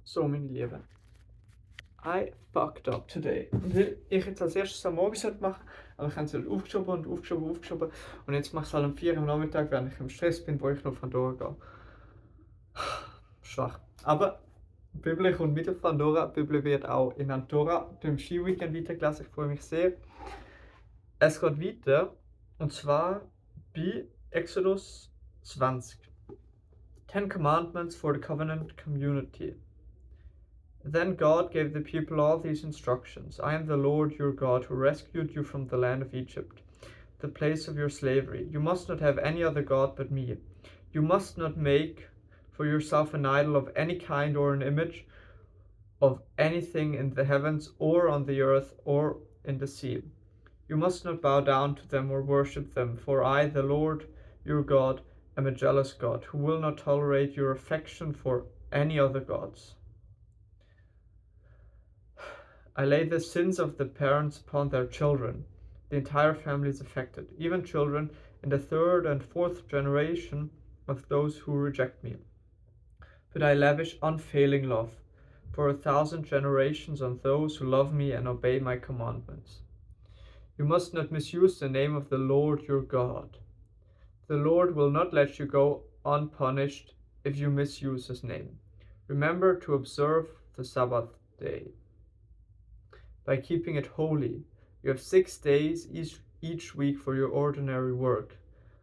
So, meine Lieben, I fucked up today. Und ich jetzt als erstes am Morgen machen, aber ich habe es halt aufgeschoben und aufgeschoben. Und jetzt mache ich es halt um 4 Uhr am Nachmittag, während ich im Stress bin, wo ich noch von Pandora gehe. Schwach. Aber die Bibel kommt mit auf Pandora. Die Bibel wird auch in Andorra beim Ski-Weekend weitergelesen. Ich freue mich sehr. Es geht weiter, und zwar bei Exodus 20. 10 Commandments for the Covenant Community. Then God gave the people all these instructions. I am the Lord your God who rescued you from the land of Egypt, the place of your slavery. You must not have any other God but me. You must not make for yourself an idol of any kind or an image of anything in the heavens or on the earth or in the sea. You must not bow down to them or worship them, for I, the Lord your God, am a jealous God, who will not tolerate your affection for any other gods. I lay the sins of the parents upon their children. The entire family is affected, even children in the third and fourth generation of those who reject me. But I lavish unfailing love for 1,000 generations on those who love me and obey my commandments. You must not misuse the name of the Lord your God. The Lord will not let you go unpunished if you misuse his name. Remember to observe the Sabbath day by keeping it holy. You have 6 days each week for your ordinary work,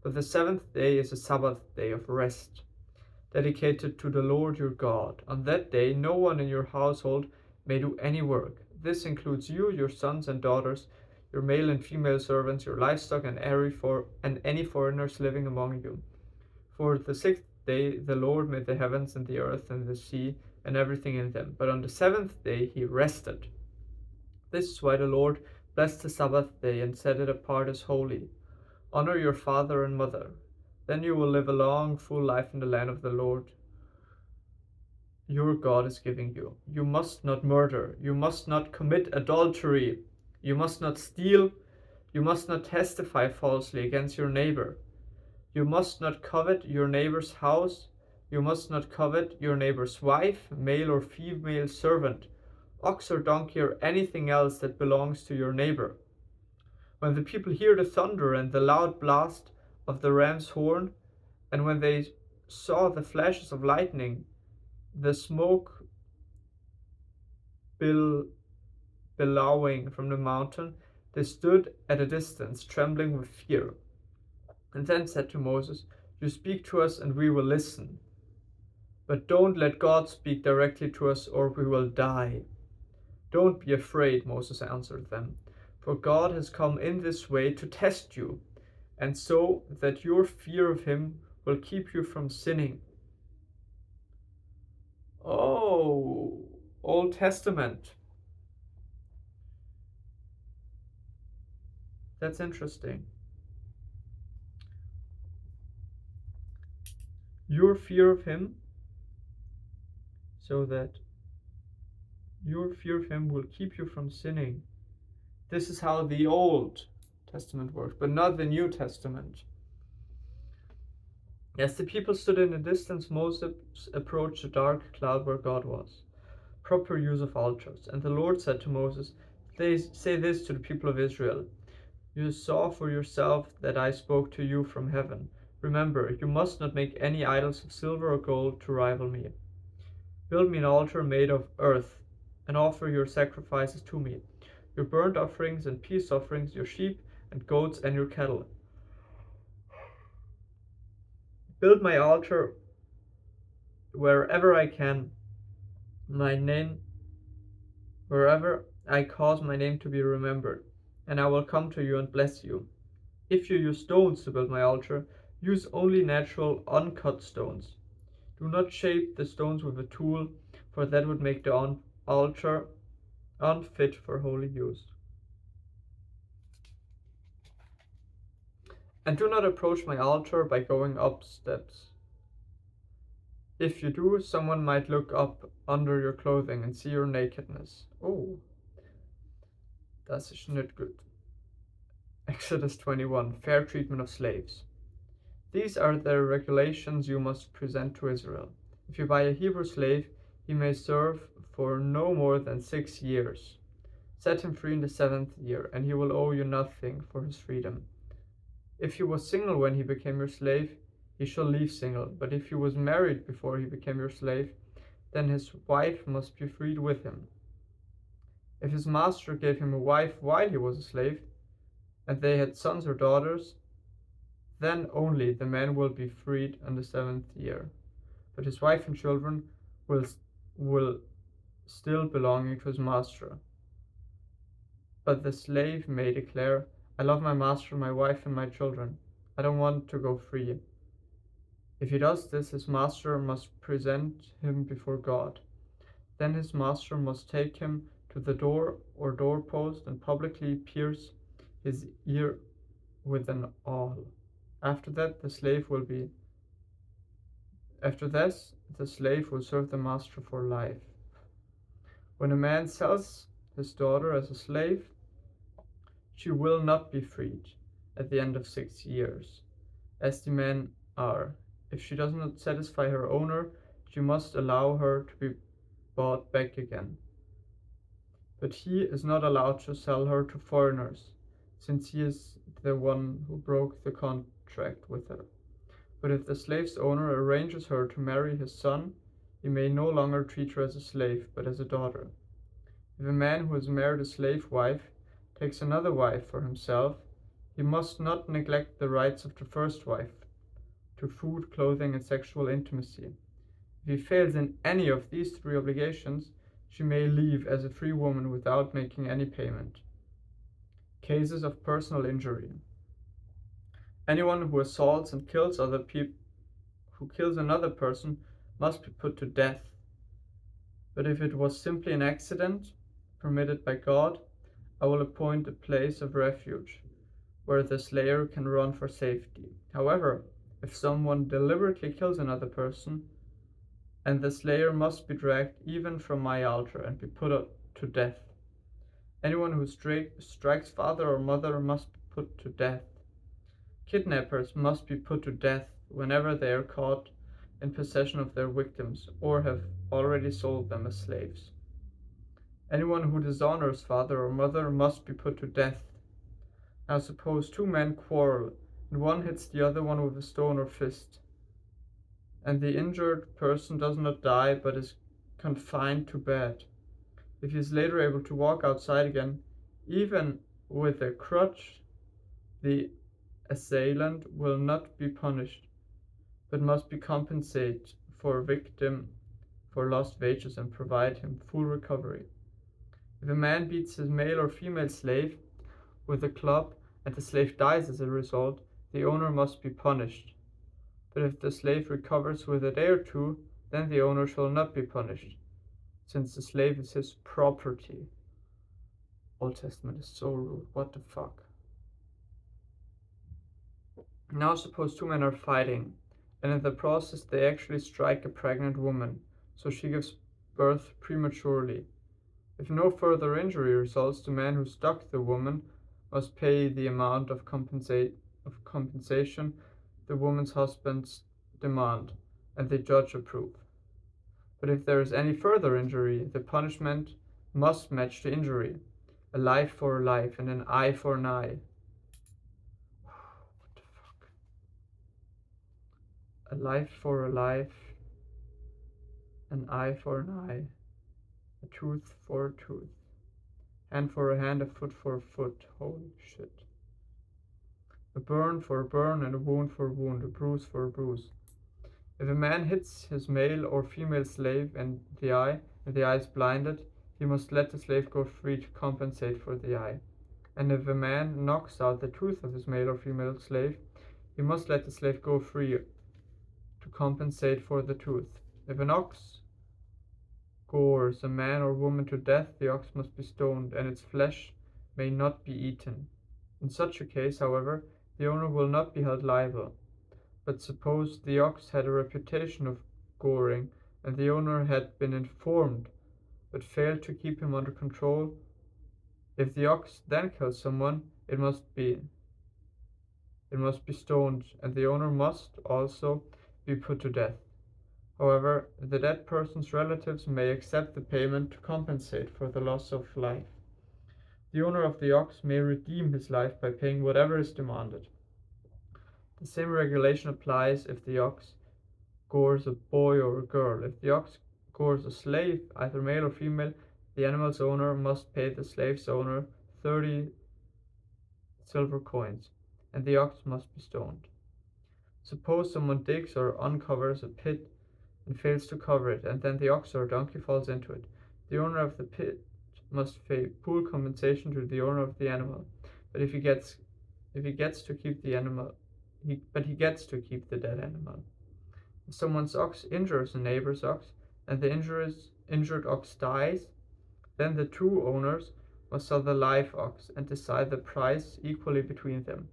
but the 7th day is a Sabbath day of rest, dedicated to the Lord your God. On that day, no one in your household may do any work. This includes you, your sons and daughters, your male and female servants, your livestock, and any foreigners living among you. For the 6th day, the Lord made the heavens and the earth and the sea and everything in them. But on the 7th day, he rested. This is why the Lord blessed the Sabbath day and set it apart as holy. Honor your father and mother. Then you will live a long, full life in the land of the Lord your God is giving you. You must not murder. You must not commit adultery. You must not steal. You must not testify falsely against your neighbor. You must not covet your neighbor's house. You must not covet your neighbor's wife, male or female servant, ox or donkey, or anything else that belongs to your neighbor. When the people hear the thunder and the loud blast of the ram's horn, and when they saw the flashes of lightning, the smoke billowing from the mountain, they stood at a distance, trembling with fear, and then said to Moses, "You speak to us and we will listen. But don't let God speak directly to us or we will die." "Don't be afraid," Moses answered them, "for God has come in this way to test you, and so that your fear of him will keep you from sinning." Oh, Old Testament. That's interesting. Your fear of him, so that your fear of him will keep you from sinning. This is how the Old Testament works, but not the New Testament. As the people stood in the distance, Moses approached the dark cloud where God was. Proper use of altars. And the Lord said to Moses, "Say this to the people of Israel. You saw for yourself that I spoke to you from heaven. Remember, you must not make any idols of silver or gold to rival me. Build me an altar made of earth and offer your sacrifices to me, your burnt offerings and peace offerings, your sheep and goats and your cattle. Build my altar wherever I can, wherever I cause my name to be remembered, and I will come to you and bless you. If you use stones to build my altar, use only natural, uncut stones. Do not shape the stones with a tool, for that would make the altar unfit for holy use. And do not approach my altar by going up steps. If you do, someone might look up under your clothing and see your nakedness. Oh, das ist nicht gut. Exodus 21, fair treatment of slaves. These are the regulations you must present to Israel. If you buy a Hebrew slave, he may serve for no more than 6 years. Set him free in the 7th year, and he will owe you nothing for his freedom. If he was single when he became your slave, he shall leave single, but if he was married before he became your slave, then his wife must be freed with him. If his master gave him a wife while he was a slave, and they had sons or daughters, then only the man will be freed in the 7th year, but his wife and children will still belong to his master. But the slave may declare, I love my master, my wife, and my children. I don't want to go free. If he does this, his master must present him before God. Then his master must take him to the door or doorpost and publicly pierce his ear with an awl. After this, the slave will serve the master for life. When a man sells his daughter as a slave, she will not be freed at the end of 6 years, as the men are. If she does not satisfy her owner, she must allow her to be bought back again. But he is not allowed to sell her to foreigners, since he is the one who broke the contract with her. But if the slave's owner arranges her to marry his son, he may no longer treat her as a slave, but as a daughter. If a man who has married a slave wife takes another wife for himself, he must not neglect the rights of the first wife to food, clothing, and sexual intimacy. If he fails in any of these 3 obligations, she may leave as a free woman without making any payment. Cases of personal injury. Anyone who assaults and kills another person must be put to death. But if it was simply an accident permitted by God, I will appoint a place of refuge where the slayer can run for safety. However, if someone deliberately kills another person, and the slayer must be dragged even from my altar and be put to death. Anyone who strikes father or mother must be put to death. Kidnappers must be put to death whenever they are caught in possession of their victims or have already sold them as slaves. Anyone who dishonors father or mother must be put to death. Now suppose 2 men quarrel, and one hits the other one with a stone or fist, and the injured person does not die but is confined to bed. If he is later able to walk outside again, even with a crutch, the assailant will not be punished, but must be compensated for victim for lost wages and provide him full recovery. If a man beats his male or female slave with a club and the slave dies as a result, the owner must be punished. But if the slave recovers with a day or 2, then the owner shall not be punished, since the slave is his property. Old Testament is so rude. What the fuck? Now suppose 2 men are fighting, and in the process they actually strike a pregnant woman, so she gives birth prematurely. If no further injury results, the man who struck the woman must pay the amount of compensation the woman's husband's demand, and the judge approve. But if there is any further injury, the punishment must match the injury, a life for a life and an eye for an eye. What the fuck? A life for a life, an eye for an eye, a tooth for a tooth, hand for a hand, a foot for a foot. Holy shit. A burn for a burn, and a wound for a wound, a bruise for a bruise. If a man hits his male or female slave in the eye, and the eye is blinded, he must let the slave go free to compensate for the eye. And if a man knocks out the tooth of his male or female slave, he must let the slave go free to compensate for the tooth. If an ox gores a man or woman to death, the ox must be stoned, and its flesh may not be eaten. In such a case, however, the owner will not be held liable. But suppose the ox had a reputation of goring, and the owner had been informed, but failed to keep him under control. If the ox then kills someone, it must be stoned, and the owner must also be put to death. However, the dead person's relatives may accept the payment to compensate for the loss of life. The owner of the ox may redeem his life by paying whatever is demanded. The same regulation applies if the ox gores a boy or a girl. If the ox gores a slave, either male or female, the animal's owner must pay the slave's owner 30 silver coins, and the ox must be stoned. Suppose someone digs or uncovers a pit and fails to cover it, and then the ox or donkey falls into it. The owner of the pit must pay full compensation to the owner of the animal, but if he gets to keep the animal, he gets to keep the dead animal. If someone's ox injures a neighbor's ox, and the injured ox dies, then the two owners must sell the live ox and decide the price equally between them.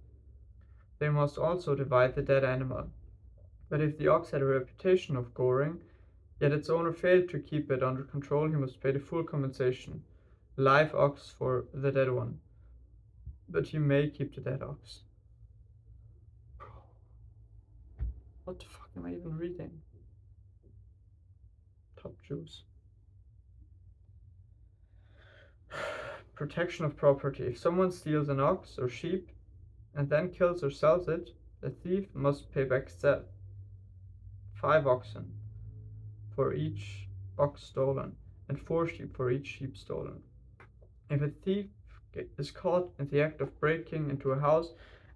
They must also divide the dead animal. But if the ox had a reputation of goring, yet its owner failed to keep it under control, he must pay the full compensation, live ox for the dead one. But he may keep the dead ox. What the fuck am I even reading? Top juice. Protection of property. If someone steals an ox or sheep and then kills or sells it, the thief must pay back 5 oxen for each ox stolen and 4 sheep for each sheep stolen. If a thief is caught in the act of breaking into a house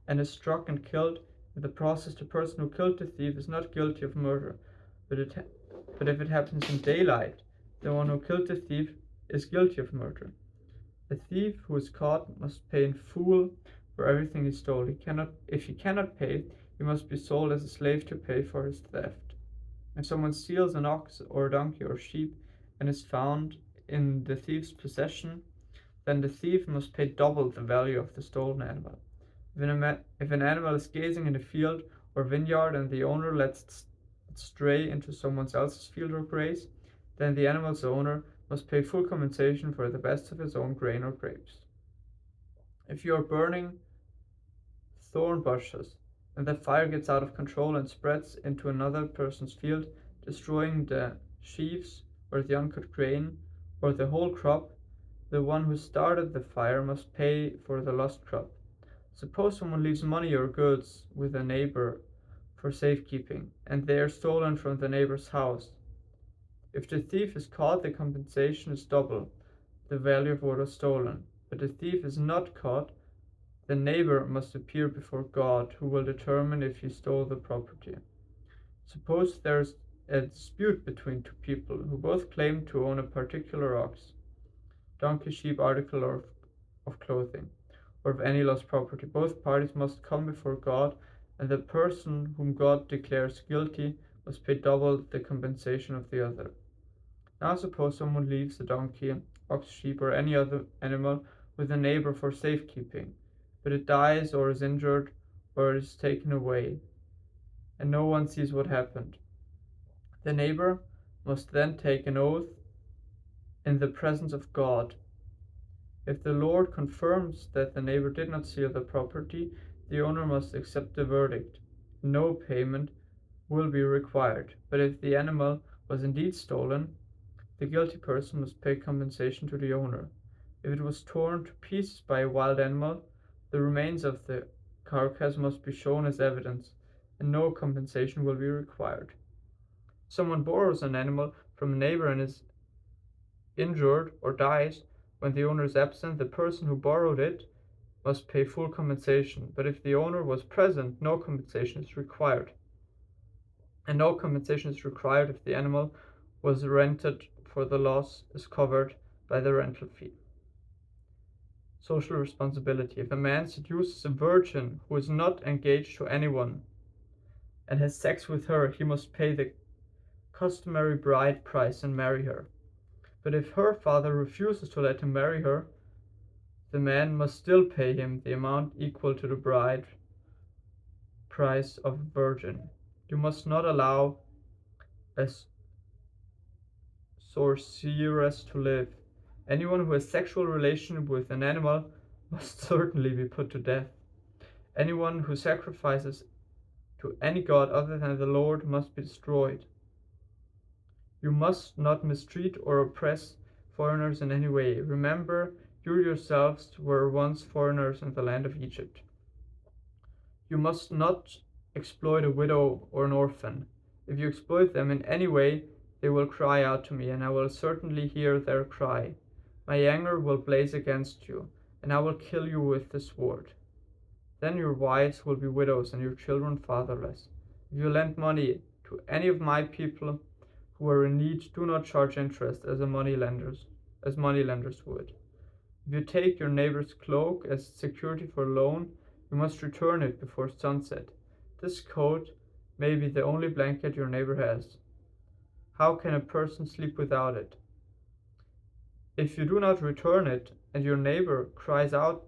and is struck and killed, in the process the person who killed the thief is not guilty of murder, but if it happens in daylight, the one who killed the thief is guilty of murder. The thief who is caught must pay in full for everything he stole. If he cannot pay, he must be sold as a slave to pay for his theft. If someone steals an ox or a donkey or sheep and is found in the thief's possession, then the thief must pay double the value of the stolen animal. If an animal is grazing in a field or vineyard and the owner lets it stray into someone else's field or graze, then the animal's owner must pay full compensation for the best of his own grain or grapes. If you are burning thorn bushes and the fire gets out of control and spreads into another person's field, destroying the sheaves or the uncut grain or the whole crop, the one who started the fire must pay for the lost crop. Suppose someone leaves money or goods with a neighbor for safekeeping, and they are stolen from the neighbor's house. If the thief is caught, the compensation is double the value of what was stolen. But the thief is not caught, the neighbor must appear before God, who will determine if he stole the property. Suppose there is a dispute between two people who both claim to own a particular ox, donkey, sheep, article of clothing, or of any lost property. Both parties must come before God, and the person whom God declares guilty must pay double the compensation of the other. Now suppose someone leaves a donkey, ox, sheep, or any other animal with a neighbor for safekeeping, but it dies or is injured or is taken away, and no one sees what happened. The neighbor must then take an oath in the presence of God. If the Lord confirms that the neighbor did not steal the property, the owner must accept the verdict. No payment will be required. But if the animal was indeed stolen, the guilty person must pay compensation to the owner. If it was torn to pieces by a wild animal, the remains of the carcass must be shown as evidence, and no compensation will be required. Someone borrows an animal from a neighbor and is injured or dies when the owner is absent, the person who borrowed it must pay full compensation. But if the owner was present, no compensation is required. And no compensation is required if the animal was rented, for the loss is covered by the rental fee. Social responsibility. If a man seduces a virgin who is not engaged to anyone and has sex with her, he must pay the customary bride price and marry her. But if her father refuses to let him marry her, the man must still pay him the amount equal to the bride price of a virgin. You must not allow a sorceress to live. Anyone who has sexual relation with an animal must certainly be put to death. Anyone who sacrifices to any god other than the Lord must be destroyed. You must not mistreat or oppress foreigners in any way. Remember, you yourselves were once foreigners in the land of Egypt. You must not exploit a widow or an orphan. If you exploit them in any way, they will cry out to me, and I will certainly hear their cry. My anger will blaze against you, and I will kill you with the sword. Then your wives will be widows and your children fatherless. If you lend money to any of my people who are in need, do not charge interest as moneylenders would. If you take your neighbor's cloak as security for a loan, you must return it before sunset. This coat may be the only blanket your neighbor has. How can a person sleep without it? If you do not return it, and your neighbor cries out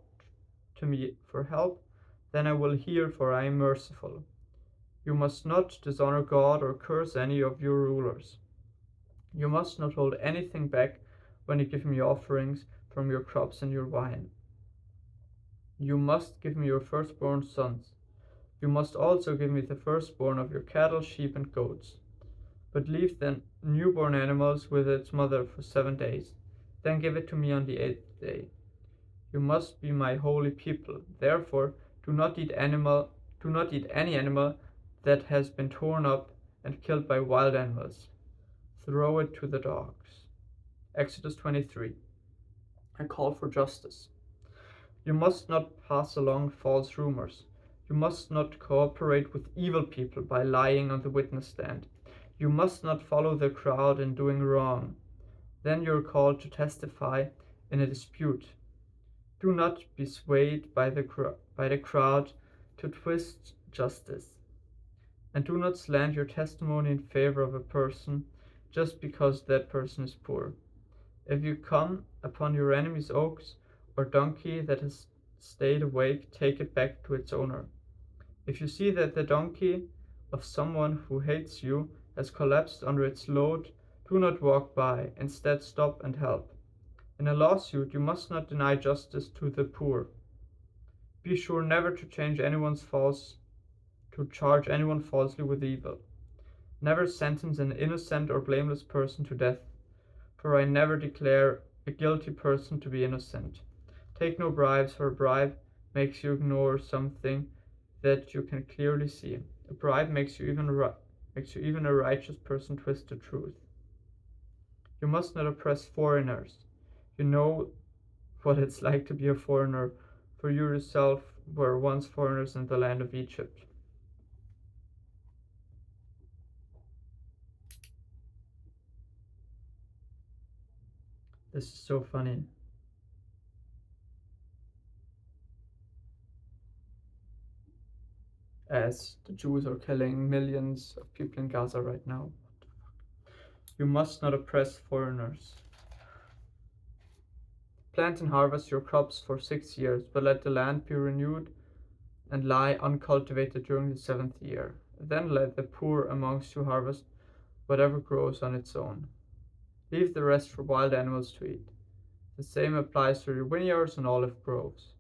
to me for help, then I will hear, for I am merciful. You must not dishonor God or curse any of your rulers. You must not hold anything back when you give me offerings from your crops and your wine. You must give me your firstborn sons. You must also give me the firstborn of your cattle, sheep, and goats. But leave the newborn animals with its mother for 7 days. Then give it to me on the 8th day. You must be my holy people. Therefore, do not eat any animal that has been torn up and killed by wild animals. Throw it to the dogs. Exodus 23. A call for justice. You must not pass along false rumors. You must not cooperate with evil people by lying on the witness stand. You must not follow the crowd in doing wrong. Then you are called to testify in a dispute. Do not be swayed by the crowd to twist justice. And do not slant your testimony in favor of a person just because that person is poor. If you come upon your enemy's ox or donkey that has stayed awake, take it back to its owner. If you see that the donkey of someone who hates you has collapsed under its load, do not walk by. Instead, stop and help. In a lawsuit, you must not deny justice to the poor. Be sure never to charge anyone falsely with evil. Never sentence an innocent or blameless person to death, for I never declare a guilty person to be innocent. Take no bribes, for a bribe makes you ignore something that you can clearly see. A bribe makes you even a righteous person twist the truth. You must not oppress foreigners. You know what it's like to be a foreigner, for you yourself were once foreigners in the land of Egypt. This is so funny. As the Jews are killing millions of people in Gaza right now. You must not oppress foreigners. Plant and harvest your crops for 6 years, but let the land be renewed and lie uncultivated during the 7th year. Then let the poor amongst you harvest whatever grows on its own. Leave the rest for wild animals to eat. The same applies to your vineyards and olive groves.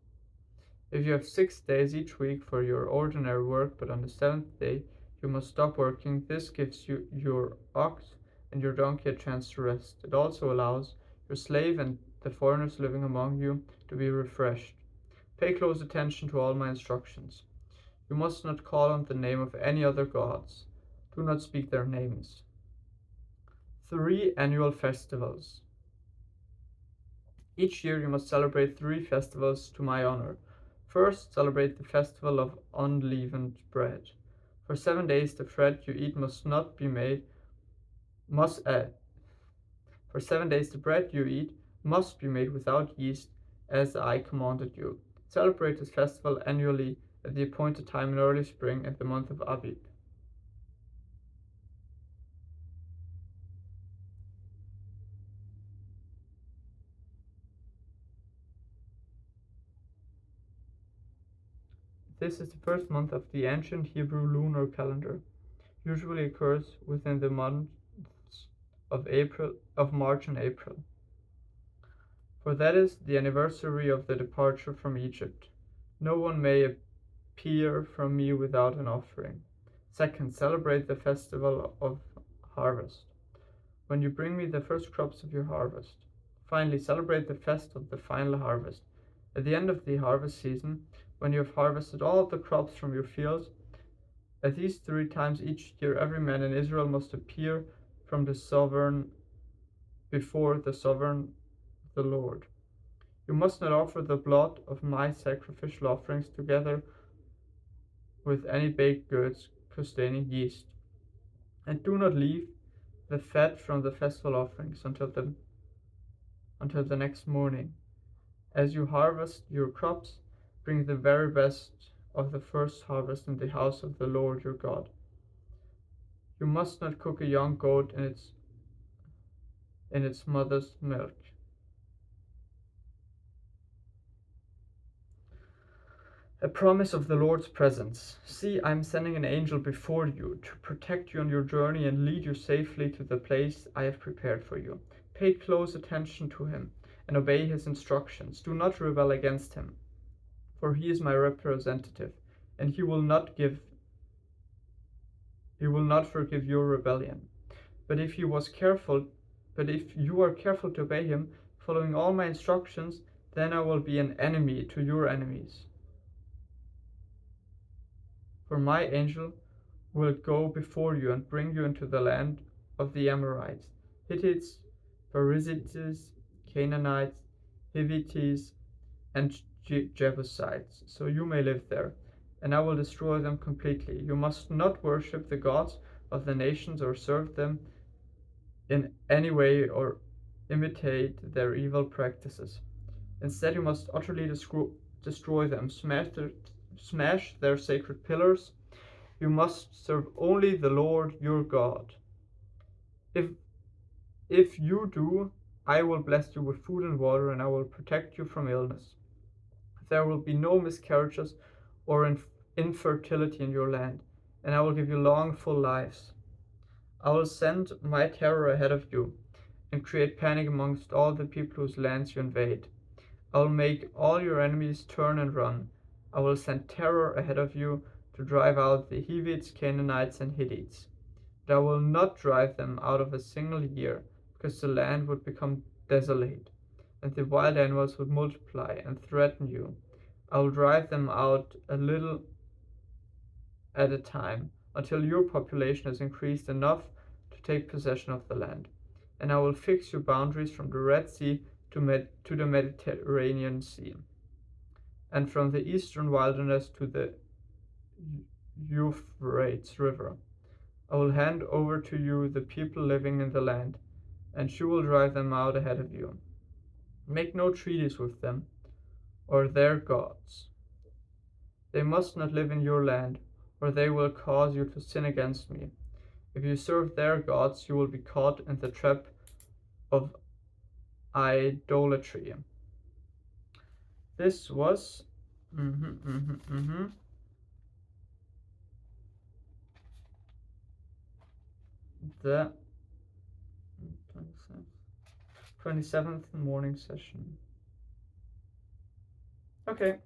If you have 6 days each week for your ordinary work, but on the 7th day you must stop working, this gives you your ox and your donkey a chance to rest. It also allows your slave and the foreigners living among you to be refreshed. Pay close attention to all my instructions. You must not call on the name of any other gods. Do not speak their names. 3 annual festivals. Each year you must celebrate 3 festivals to my honor. First, celebrate the festival of unleavened bread. For 7 days the bread you eat for 7 days the bread you eat must be made without yeast, as I commanded you. Celebrate this festival annually at the appointed time in early spring at the month of Abib. This is the first month of the ancient Hebrew lunar calendar. Usually occurs within the months of March and April. For that is the anniversary of the departure from Egypt. No one may appear from me without an offering. Second, celebrate the festival of harvest. when you bring me the first crops of your harvest. Finally, celebrate the fest of the final harvest. At the end of the harvest season, when you have harvested all of the crops from your fields, at least 3 times each year, every man in Israel must appear from the sovereign before the sovereign, the Lord. You must not offer the blood of my sacrificial offerings together with any baked goods containing yeast. And do not leave the fat from the festival offerings until the next morning. As you harvest your crops, bring the very best of the first harvest in the house of the Lord your God. You must not cook a young goat in its mother's milk. A promise of the Lord's presence. See, I am sending an angel before you to protect you on your journey and lead you safely to the place I have prepared for you. Pay close attention to him and obey his instructions. Do not rebel against him, for he is my representative, and he will not forgive your rebellion. But if you are careful to obey him, following all my instructions, then I will be an enemy to your enemies. For my angel will go before you and bring you into the land of the Amorites, Hittites, Perizzites, Canaanites, Hivites, and Jebusites, so you may live there, and I will destroy them completely. You must not worship the gods of the nations or serve them in any way or imitate their evil practices. Instead, you must utterly destroy them, smash their sacred pillars. You must serve only the Lord your God. If you do, I will bless you with food and water, and I will protect you from illness. There will be no miscarriages or infertility in your land, and I will give you long, full lives. I will send my terror ahead of you and create panic amongst all the people whose lands you invade. I will make all your enemies turn and run. I will send terror ahead of you to drive out the Hivites, Canaanites, and Hittites. But I will not drive them out of a single year, because the land would become desolate, and the wild animals would multiply and threaten you. I will drive them out a little at a time, until your population has increased enough to take possession of the land. And I will fix your boundaries from the Red Sea to the Mediterranean Sea, and from the eastern wilderness to the Euphrates River. I will hand over to you the people living in the land, and you will drive them out ahead of you. Make no treaties with them or their gods. They must not live in your land, or they will cause you to sin against me. If you serve their gods, you will be caught in the trap of idolatry. This was the 27th morning session. Okay.